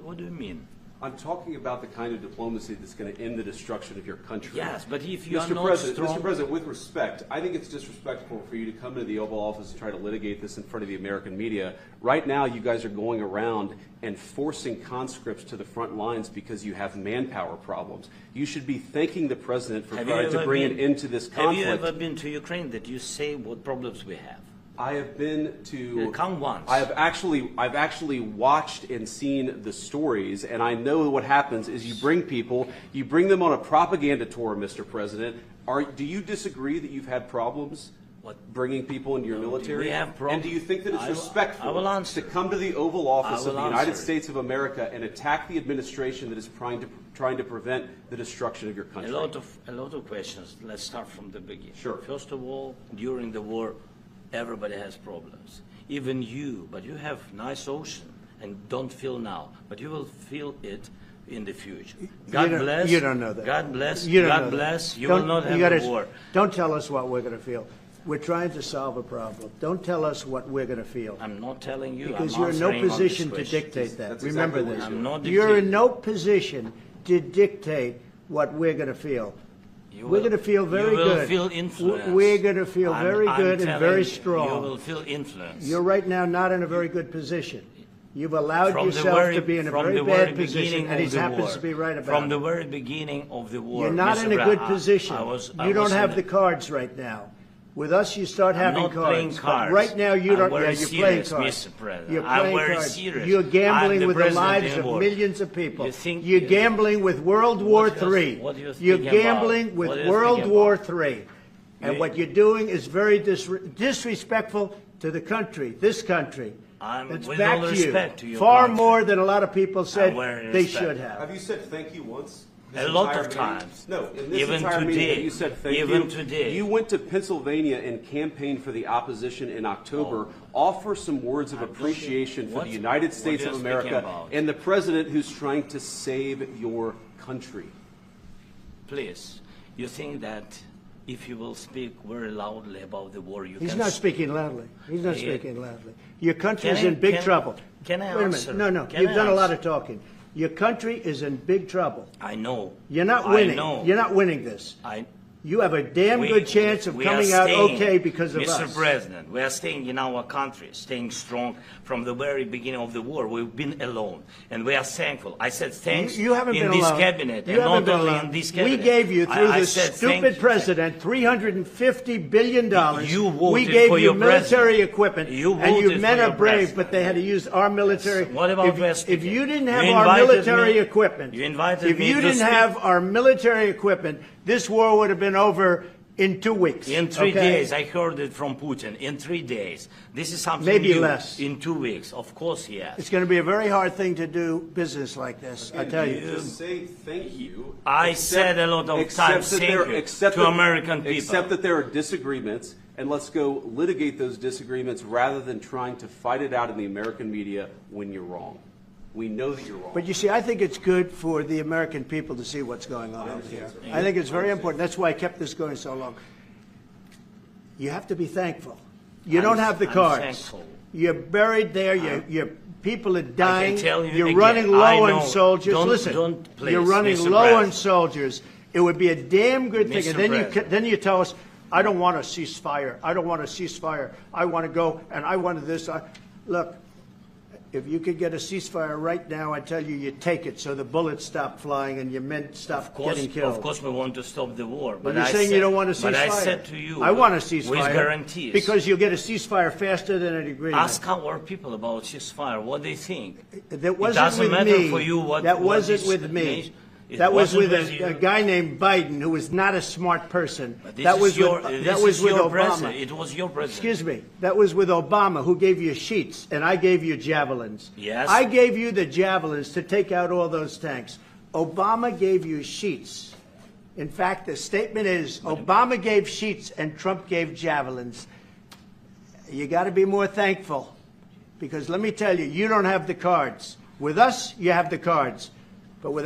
What do you mean? I'm talking about the kind of diplomacy that's going to end the destruction of your country. Yes, but if you are Mr. not President, strong... Mr. President, with respect, I think it's disrespectful for you to come into the Oval Office and try to litigate this in front of the American media. Right now, you guys are going around and forcing conscripts to the front lines because you have manpower problems. You should be thanking the President for trying to bring an end to this conflict. Have you ever been to Ukraine that you say what problems we have? I have been to. Come once. I've actually watched and seen the stories, and I know what happens is you bring them on a propaganda tour, Mr. President. Do you disagree that you've had problems bringing people into your military? We have problems. And do you think that it's respectful to come to the Oval Office of the United States of America and attack the administration that is trying to prevent the destruction of your country? A lot of questions. Let's start from the beginning. Sure. First of all, during the war, everybody has problems, even you, but you have nice ocean and don't feel now, but you will feel it in the future. God bless. You don't know that. God bless. You don't God know bless. That. You will not have a war. Don't tell us what we're going to feel. We're trying to solve a problem. Don't tell us what we're going to feel. I'm not telling you. Because you're in no position to dictate that. Remember this. I'm not you're in no position to dictate what we're going to feel. We're going to feel very good. You will feel influence. We're going to feel very good and very strong. You will feel influence. You're right now not in a very good position. You've allowed yourself to be in a very bad position, and he happens to be right about it. From the very beginning of the war. You're not in a good position. You don't have the cards right now. With us, you start having cards. Playing cards. Right now, you don't. Yeah, you're playing cards. Mr. President. You're playing cards. Serious. You're gambling with the lives of millions of people. You're gambling with World War III. You're gambling with World War III. And what you're doing is very disrespectful to the country, this country. It's back to you. Far more than a lot of people said they should have. Have you said thank you once? A lot of times. No, in this even entire today, meeting, you said thank you. Even today. You went to Pennsylvania and campaigned for the opposition in October. Offer some words of appreciation for the United States of America and the President who's trying to save your country. Please, you think that if you will speak very loudly about the war, you can... He's not speaking loudly. He's not speaking loudly. Your country is in big trouble. Can I Wait answer? a minute. No, you've done a lot of talking. Your country is in big trouble. I know. You're not winning. I know. You're not winning this. You have a damn good chance of coming out okay because of us. Mr. President, we are staying in our country, staying strong from the very beginning of the war. We've been alone, and we are thankful. I said thanks you haven't in been this alone. cabinet, you and haven't not been only alone. in this cabinet. We gave you, through this stupid president, $350 billion. You voted we gave for you your military president. equipment, You and you voted men for are your brave, president. but they had to use our military. What about if you didn't have you our military me, equipment, you invited if me you to didn't speak. have our military equipment, this war would have been over in 2 weeks. In 3 days, I heard it from Putin. In 3 days. This is something maybe new. less. In 2 weeks, of course, yes. It's going to be a very hard thing to do business like this, I tell you. Just say thank you. I said a lot of times thank you to American people. Except that there are disagreements, and let's go litigate those disagreements rather than trying to fight it out in the American media when you're wrong. We know that you're wrong. But you see, I think it's good for the American people to see what's going on out here. I think it's very important. That's why I kept this going so long. You have to be thankful. You don't have the cards. Thankful. You're buried there. Your people are dying. You're again, running low on soldiers. Listen, you're running Mr. low President. on soldiers. It would be a damn good thing. Mr. And then you tell us, I don't want a ceasefire. I don't want a ceasefire. I want to go, and I want this. Look. If you could get a ceasefire right now, I tell you, you take it so the bullets stop flying and your men stop getting killed. Of course, we want to stop the war. But you're saying you don't want a ceasefire. But I said to you, I want a ceasefire. With guarantees. Because you'll get a ceasefire faster than an agreement. Ask our people about ceasefire, what they think. That wasn't with me. For you what, that what wasn't with me. That was with a guy named Biden, who was not a smart person. That was with Obama. It was your president. Excuse me. That was with Obama, who gave you sheets, and I gave you javelins. Yes. I gave you the javelins to take out all those tanks. Obama gave you sheets. In fact, the statement is Obama gave sheets and Trump gave javelins. You got to be more thankful, because let me tell you, you don't have the cards. With us, you have the cards. But with